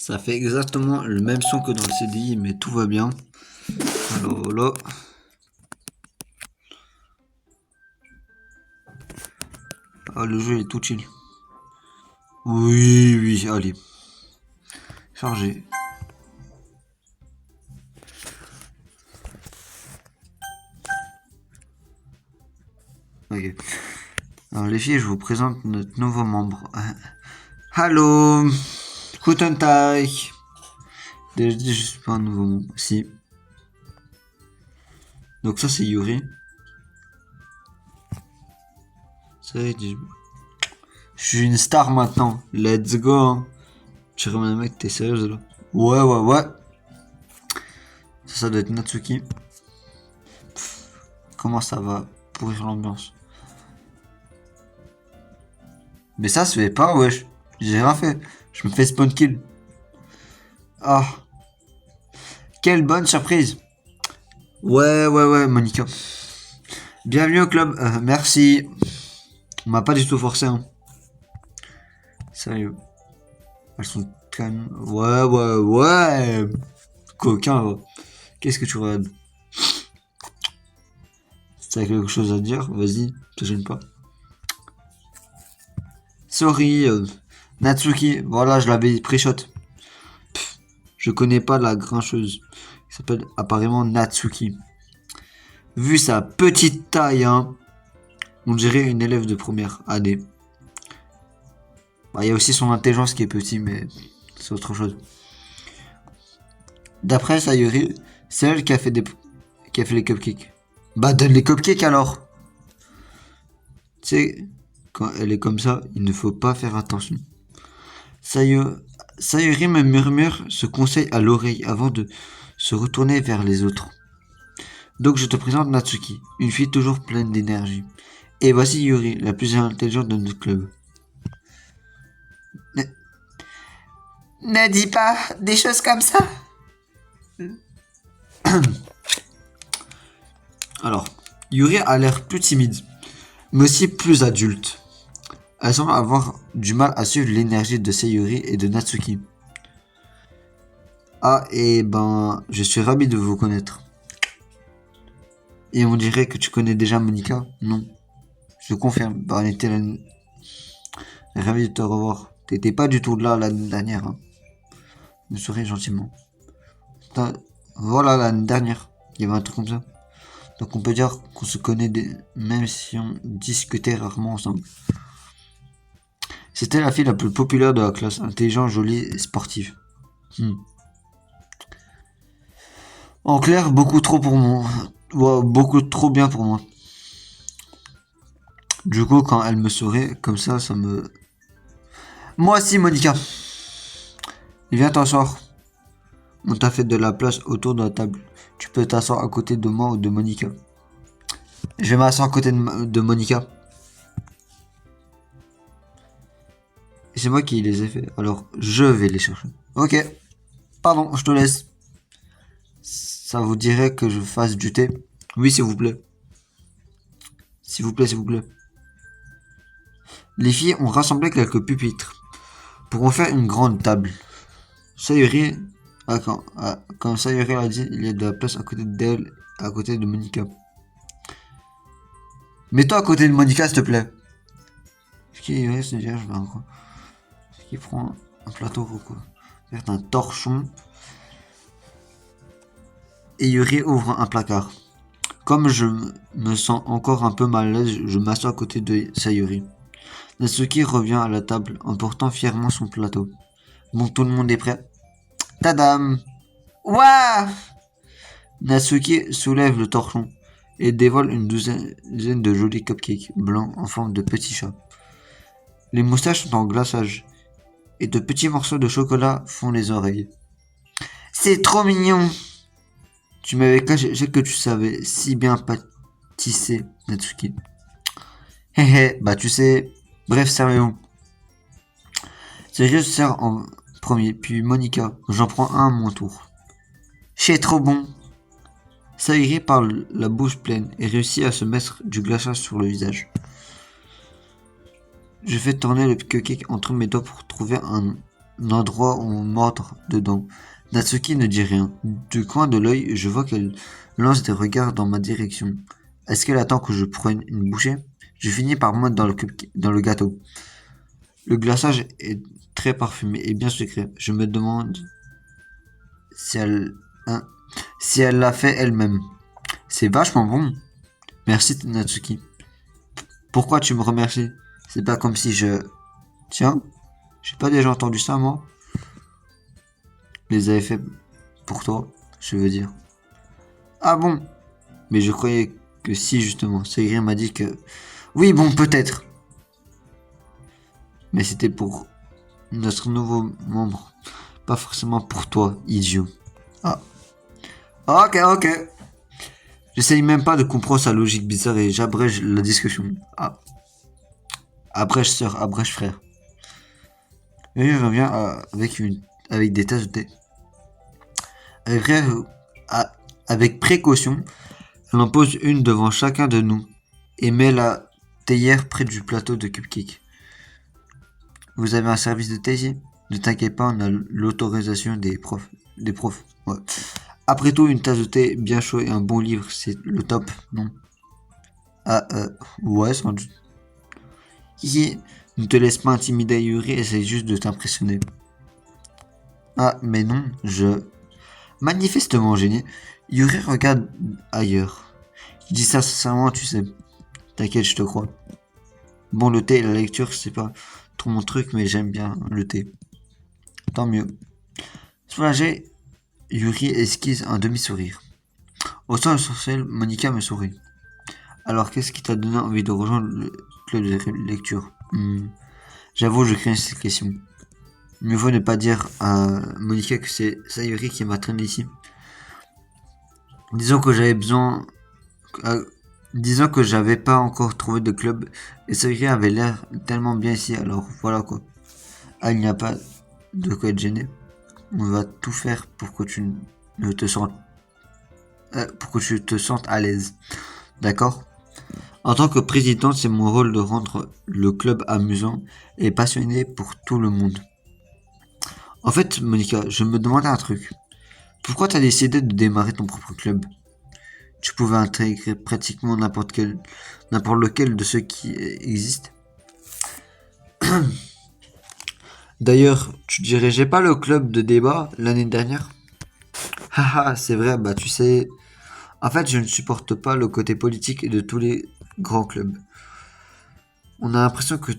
Ça fait exactement le même son que dans le CDI, mais tout va bien. Alors là. Ah, le jeu est tout chill. Oui, oui, allez. Chargé. Ok. Alors les filles, je vous présente notre nouveau membre. Hallo, guten Tag. Déjà, je suis pas un nouveau membre. Si. Donc ça c'est Yuri. Ça, je suis une star maintenant. Let's go. Hein. Tu remets mec, t'es sérieuse là? Ouais, ouais, ouais. Ça doit être Natsuki. Comment ça va pourrir l'ambiance? Mais ça se fait pas, wesh. J'ai rien fait. Je me fais spawn kill. Ah, quelle bonne surprise. Ouais, ouais, ouais, Monica. Bienvenue au club. Merci. On m'a pas du tout forcé, hein. Sérieux. Elles sont calmes. Ouais, ouais, ouais. Coquin, va. Qu'est-ce que tu regardes? Si t'as quelque chose à dire, vas-y, te gêne pas. Sorry, Natsuki. Voilà, je l'avais pré-shot. Je connais pas la grincheuse. Il s'appelle apparemment Natsuki. Vu sa petite taille, hein, on dirait une élève de première année. Bah, y a aussi son intelligence qui est petit, mais c'est autre chose. D'après Sayuri, c'est elle qui a fait les cupcakes. Bah donne les cupcakes alors. Tu sais, quand elle est comme ça, il ne faut pas faire attention. Sayuri me murmure ce conseil à l'oreille avant de se retourner vers les autres. Donc je te présente Natsuki, une fille toujours pleine d'énergie. Et voici Yuri, la plus intelligente de notre club. Ne dis pas des choses comme ça. Alors, Yuri a l'air plus timide, mais aussi plus adulte. Elle semble avoir du mal à suivre l'énergie de Sayuri et de Natsuki. Ah, et ben, je suis ravi de vous connaître. Et on dirait que tu connais déjà Monica? Non. Je confirme. Bah, on était ravi de te revoir. T'étais pas du tout là l'année dernière. Hein. Me souris gentiment. Voilà l'année dernière. Il y avait un truc comme ça. Donc on peut dire qu'on se connaît même si on discutait rarement ensemble. C'était la fille la plus populaire de la classe, intelligente, jolie et sportive. En clair, beaucoup trop pour moi. Ouais, beaucoup trop bien pour moi. Du coup, quand elle me sourit comme ça me... Moi aussi, Monica. Viens t'asseoir. On t'a fait de la place autour de la table. Tu peux t'asseoir à côté de moi ou de Monica. Je vais m'asseoir à côté de Monica. Et c'est moi qui les ai fait. Alors, je vais les chercher. Ok. Pardon, je te laisse. Ça vous dirait que je fasse du thé? Oui, s'il vous plaît. S'il vous plaît, s'il vous plaît. Les filles ont rassemblé quelques pupitres pour en faire une grande table. Sayuri, quand Sayuri a dit, il y a de la place à côté d'elle, à côté de Monica. Mets-toi à côté de Monica, s'il te plaît. Ce qui reste, je vais encore. Ce qui prend un plateau ou quoi. C'est un torchon. Et Yuri ouvre un placard. Comme je me sens encore un peu mal à l'aise, je m'assois à côté de Sayuri. Natsuki revient à la table en portant fièrement son plateau. Bon, tout le monde est prêt. Tadam! Ouah! Natsuki soulève le torchon et dévoile une douzaine de jolis cupcakes blancs en forme de petits chats. Les moustaches sont en glaçage et de petits morceaux de chocolat font les oreilles. C'est trop mignon! Tu m'avais caché que tu savais si bien pâtisser, Natsuki. Hé hé, bah tu sais. Bref, sérieux. Sérieux se sert en premier, puis Monica. J'en prends un à mon tour. C'est trop bon. Sayuri parle la bouche pleine et réussit à se mettre du glaçage sur le visage. Je fais tourner le cupcake entre mes doigts pour trouver un endroit où mordre dedans. Natsuki ne dit rien. Du coin de l'œil, je vois qu'elle lance des regards dans ma direction. Est-ce qu'elle attend que je prenne une bouchée? Je finis par mordre dans le gâteau. Le glaçage est très parfumé et bien sucré. Je me demande si elle, hein, si elle l'a fait elle-même. C'est vachement bon. Merci Natsuki. Pourquoi tu me remercies? C'est pas comme si je... Tiens, j'ai pas déjà entendu ça moi? Je les avais fait pour toi, je veux dire. Ah bon? Mais je croyais que si justement. Segri m'a dit que... Oui bon peut-être. Mais c'était pour notre nouveau membre. Pas forcément pour toi, idiot. Ah. Ok, ok. J'essaye même pas de comprendre sa logique bizarre et j'abrège la discussion. Ah. Abrège sœur, abrège frère. Et je reviens avec des tasses de thé. Avec, à- avec précaution, elle en pose une devant chacun de nous et met la théière près du plateau de cupcake. Vous avez un service de thé ici? Ne t'inquiète pas, on a l'autorisation des profs. Des profs, ouais. Après tout, une tasse de thé bien chaud et un bon livre, c'est le top, non? Ah, ouais, sans doute. Hihi, ne te laisse pas intimider, Yuri, essaye juste de t'impressionner. Ah, mais non, Manifestement gêné, Yuri regarde ailleurs. Je dis ça sincèrement, tu sais. T'inquiète, je te crois. Bon, le thé et la lecture, c'est pas trop mon truc, mais j'aime bien le thé. Tant mieux. Soulagé, Yuri esquisse un demi-sourire. Au sein essentiel, Monica me sourit. Alors, qu'est-ce qui t'a donné envie de rejoindre le club de lecture? J'avoue, je crains cette question. Mieux vaut ne pas dire à Monica que c'est Sayuri qui m'a traîné ici. Disons que j'avais besoin. euh, Disons que j'avais pas encore trouvé de club et Sayuri avait l'air tellement bien ici, alors voilà quoi. Ah, il n'y a pas de quoi être gêné. On va tout faire pour que tu ne te sentes, pour que tu te sentes à l'aise. D'accord? En tant que présidente, c'est mon rôle de rendre le club amusant et passionné pour tout le monde. En fait, Monica, je me demandais un truc. Pourquoi t'as décidé de démarrer ton propre club? Tu pouvais intégrer pratiquement n'importe lequel de ceux qui existent. D'ailleurs, tu dirigeais pas le club de débat l'année dernière? Haha, c'est vrai, bah tu sais, en fait, je ne supporte pas le côté politique de tous les grands clubs. On a l'impression que,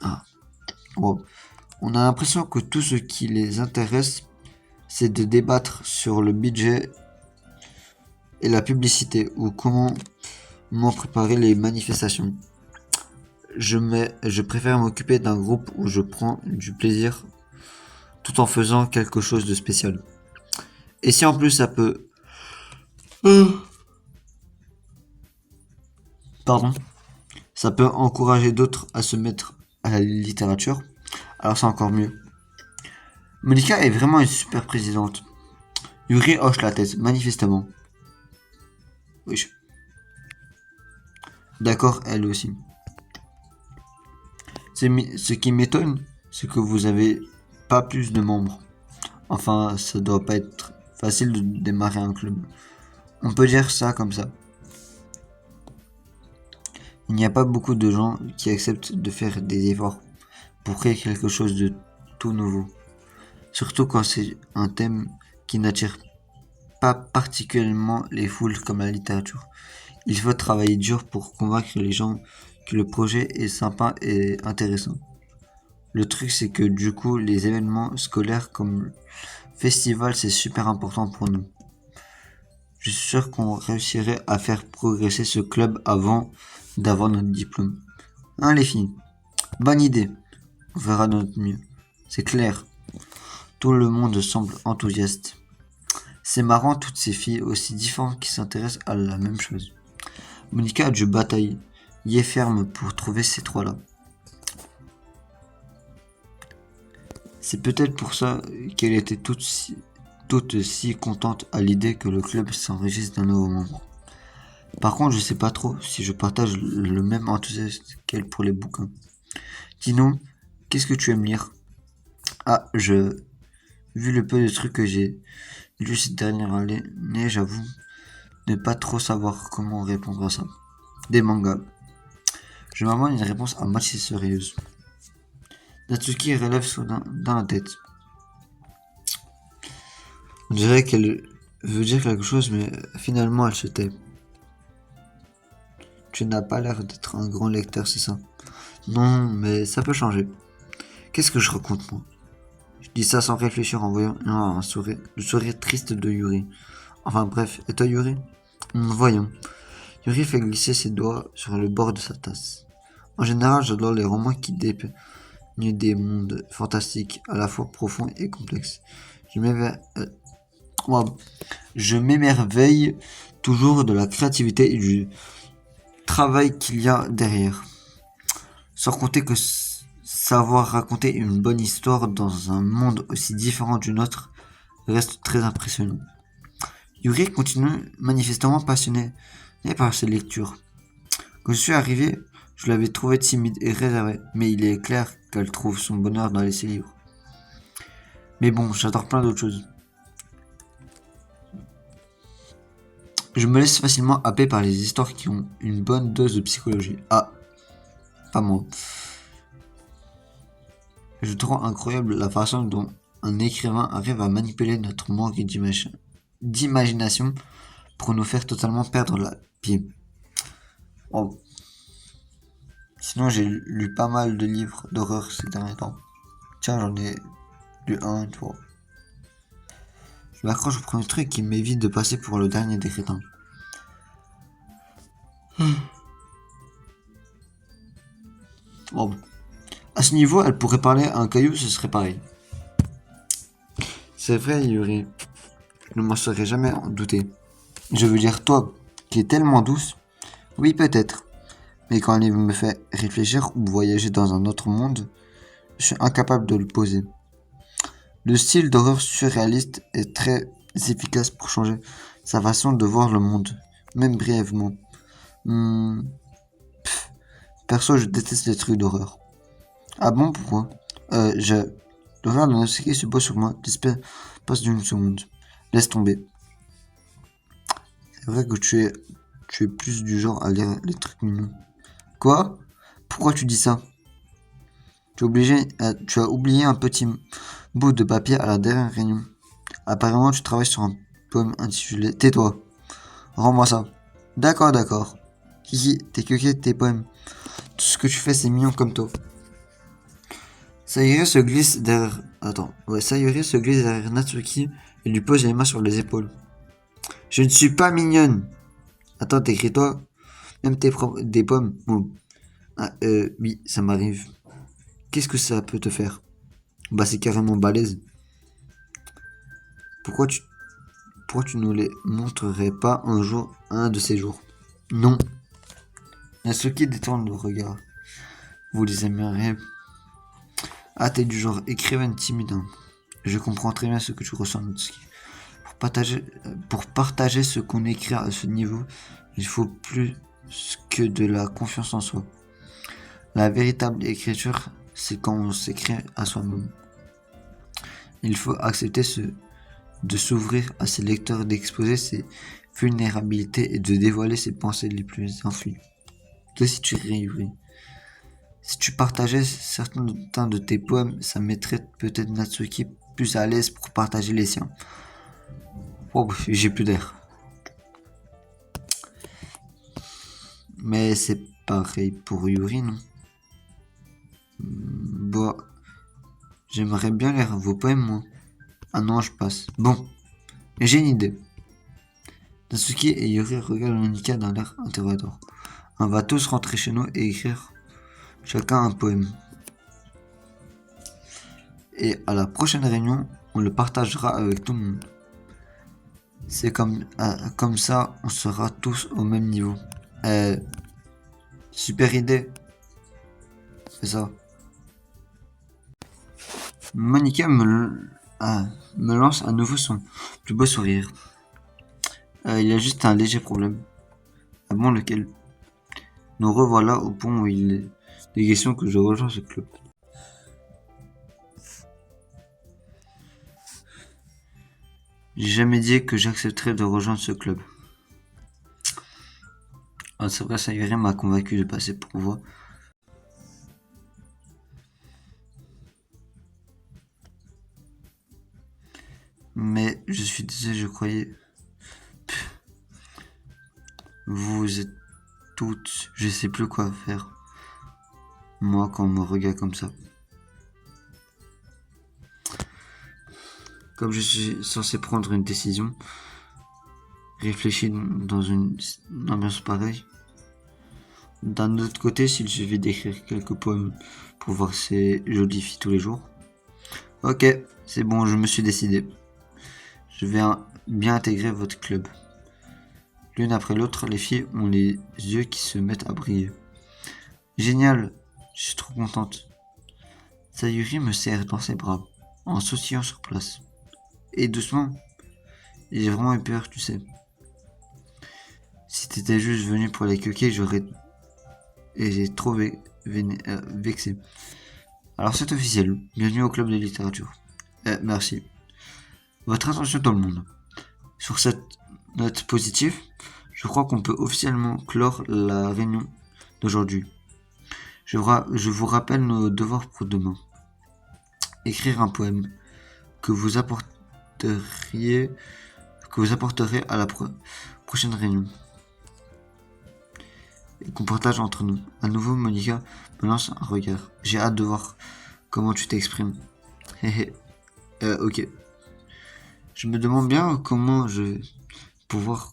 ah, wow. On a l'impression que tout ce qui les intéresse, c'est de débattre sur le budget et la publicité ou comment préparer les manifestations. Je préfère m'occuper d'un groupe où je prends du plaisir tout en faisant quelque chose de spécial. Et si en plus ça peut... Euh, Pardon. Ça peut encourager d'autres à se mettre à la littérature, alors c'est encore mieux. Monica est vraiment une super présidente. Yuri hoche la tête, manifestement. Oui, d'accord, elle aussi. Ce qui m'étonne, c'est que vous avez pas plus de membres. Enfin, ça doit pas être facile de démarrer un club. On peut dire ça comme ça. Il n'y a pas beaucoup de gens qui acceptent de faire des efforts pour créer quelque chose de tout nouveau. Surtout quand c'est un thème qui n'attire pas particulièrement les foules comme la littérature. Il faut travailler dur pour convaincre les gens que le projet est sympa et intéressant. Le truc c'est que du coup les événements scolaires comme festival c'est super important pour nous. Je suis sûr qu'on réussirait à faire progresser ce club avant d'avoir notre diplôme. Hein les filles? Bonne idée. On verra de notre mieux. C'est clair. Tout le monde semble enthousiaste. C'est marrant toutes ces filles aussi différentes qui s'intéressent à la même chose. Monica a dû batailler ferme pour trouver ces trois-là. C'est peut-être pour ça qu'elle était toute si contente à l'idée que le club s'enregistre d'un nouveau membre. Par contre, je sais pas trop si je partage le même enthousiasme qu'elle pour les bouquins. Dis-nous, qu'est-ce que tu aimes lire? Ah, vu le peu de trucs que j'ai lu cette dernière année, j'avoue ne pas trop savoir comment répondre à ça. Des mangas. Je m'amène une réponse à moitié sérieuse. Natsuki relève soudain dans la tête. On dirait qu'elle veut dire quelque chose, mais finalement elle se tait. Tu n'as pas l'air d'être un grand lecteur, c'est ça? Non, mais ça peut changer. Qu'est-ce que je raconte, moi? Je dis ça sans réfléchir en voyant le sourire triste de Yuri. Enfin bref, et toi Yuri? Voyons. Yuri fait glisser ses doigts sur le bord de sa tasse. En général, j'adore les romans qui dépeignent des mondes fantastiques, à la fois profonds et complexes. Je m'éver- euh, wow. Je m'émerveille toujours de la créativité et du travail qu'il y a derrière. Sans compter que savoir raconter une bonne histoire dans un monde aussi différent du nôtre reste très impressionnant. Yuri continue manifestement passionné par ses lectures. Quand je suis arrivé, je l'avais trouvé timide et réservé, mais il est clair qu'elle trouve son bonheur dans ses livres. Mais bon, j'adore plein d'autres choses. Je me laisse facilement happer par les histoires qui ont une bonne dose de psychologie. Ah, pas moi. Je trouve incroyable la façon dont un écrivain arrive à manipuler notre manque d'imagination pour nous faire totalement perdre la pied. Oh. Sinon, j'ai lu pas mal de livres d'horreur ces derniers temps. Tiens, j'en ai lu un, tu vois. Je m'accroche au premier truc qui m'évite de passer pour le dernier des crétins. Bon. À ce niveau, elle pourrait parler à un caillou, ce serait pareil. C'est vrai, Yuri. Je ne m'en serais jamais douté. Je veux dire, toi, qui es tellement douce, oui, peut-être. Mais quand un livre me fait réfléchir ou voyager dans un autre monde, je suis incapable de le poser. Le style d'horreur surréaliste est très efficace pour changer sa façon de voir le monde, même brièvement. Hmm, perso, je déteste les trucs d'horreur. Ah bon, pourquoi? Je... L'horreur de Nausicaa se pose sur moi, l'espace d'une seconde. Laisse tomber. C'est vrai que tu es plus du genre à lire les trucs mignons. Quoi? Pourquoi tu dis ça? Tu as oublié un petit bout de papier à la dernière réunion. Apparemment, tu travailles sur un poème intitulé Tais-toi. Rends-moi ça. D'accord, d'accord. Kiki, t'es que tes poèmes. Tout ce que tu fais, c'est mignon comme toi. Sayuri se glisse derrière. Attends. Ouais, Sayuri se glisse derrière Natsuki et lui pose les mains sur les épaules. Je ne suis pas mignonne. Attends, t'écris toi même des pommes. Bon. Ah, oui, ça m'arrive. Qu'est-ce que ça peut te faire? Bah, c'est carrément balèze. Pourquoi tu, pourquoi tu nous les montrerais pas un de ces jours? Non. Natsuki détourne le regard. Vous les aimeriez? Ah, t'es du genre écrivaine timide. Hein. Je comprends très bien ce que tu ressens, Natsuki. Pour partager ce qu'on écrit à ce niveau, il faut plus que de la confiance en soi. La véritable écriture, c'est quand on s'écrit à soi-même. Il faut accepter de s'ouvrir à ses lecteurs, d'exposer ses vulnérabilités et de dévoiler ses pensées les plus enfuies. Toi, si tu réussis, si tu partageais certains de tes poèmes, ça mettrait peut-être Natsuki plus à l'aise pour partager les siens. Oh, j'ai plus d'air. Mais c'est pareil pour Yuri, non? Bah, j'aimerais bien lire vos poèmes, moi. Ah non, je passe. Bon, j'ai une idée. Natsuki et Yuri regardent Monika d'un air interrogatoire. On va tous rentrer chez nous et écrire chacun un poème. Et à la prochaine réunion, on le partagera avec tout le monde. C'est comme ça, on sera tous au même niveau. Super idée. C'est ça. Monica me lance à nouveau son plus beau sourire. Il y a juste un léger problème. Ah bon, lequel? Nous revoilà au point où il est des questions que je rejoins ce club. J'ai jamais dit que j'accepterais de rejoindre ce club. Ah, c'est vrai, Sayuri m'a convaincu de passer pour vous. Mais je suis désolé, je croyais. Vous êtes toutes. Je sais plus quoi faire. Moi, quand on me regarde comme ça. Comme je suis censé prendre une décision, réfléchir dans une ambiance pareille. D'un autre côté, s'il suffit d'écrire quelques poèmes pour voir ces jolies filles tous les jours. Ok, c'est bon, je me suis décidé. Je vais bien intégrer votre club. L'une après l'autre, les filles ont les yeux qui se mettent à briller. Génial, je suis trop contente. Sayuri me serre dans ses bras, en sautillant sur place. Et doucement, j'ai vraiment eu peur, tu sais. Si t'étais juste venu pour les coquilles, j'aurais... Et j'ai trop vexé. Alors c'est officiel, bienvenue au club de littérature. Merci. Votre attention tout le monde. Sur cette note positive, je crois qu'on peut officiellement clore la réunion d'aujourd'hui. Je vous rappelle nos devoirs pour demain. Écrire un poème que vous apporteriez, que vous apporterez à la prochaine réunion et qu'on partage entre nous. À nouveau, Monica me lance un regard. J'ai hâte de voir comment tu t'exprimes. Hé ok. Je me demande bien comment je vais pouvoir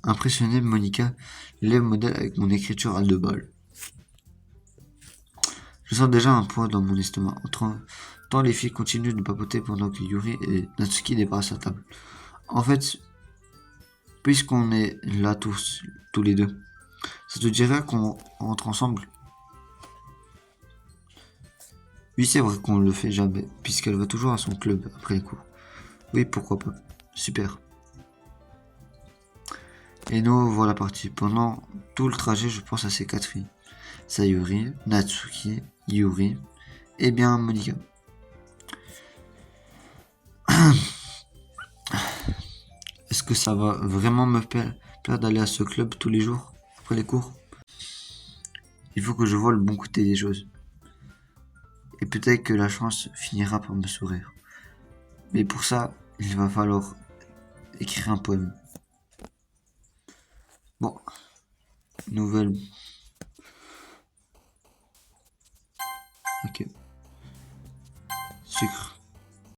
impressionner Monica, l'élève modèle, avec mon écriture à deux balles. Je sens déjà un poids dans mon estomac. Tant les filles continuent de papoter pendant que Yuri et Natsuki débarrassent la table. En fait, puisqu'on est là tous les deux, ça te dirait qu'on rentre ensemble? Oui, c'est vrai qu'on le fait jamais, puisqu'elle va toujours à son club après les cours. Oui, pourquoi pas. Super. Et nous voilà partis. Pendant tout le trajet, je pense à ces quatre filles. Sayuri, Natsuki, Yuri, et bien Monica. Est-ce que ça va vraiment me plaire d'aller à ce club tous les jours, après les cours? Il faut que je vois le bon côté des choses. Et peut-être que la chance finira par me sourire. Mais pour ça, il va falloir écrire un poème. Bon, nouvelle. Ok. Sucre.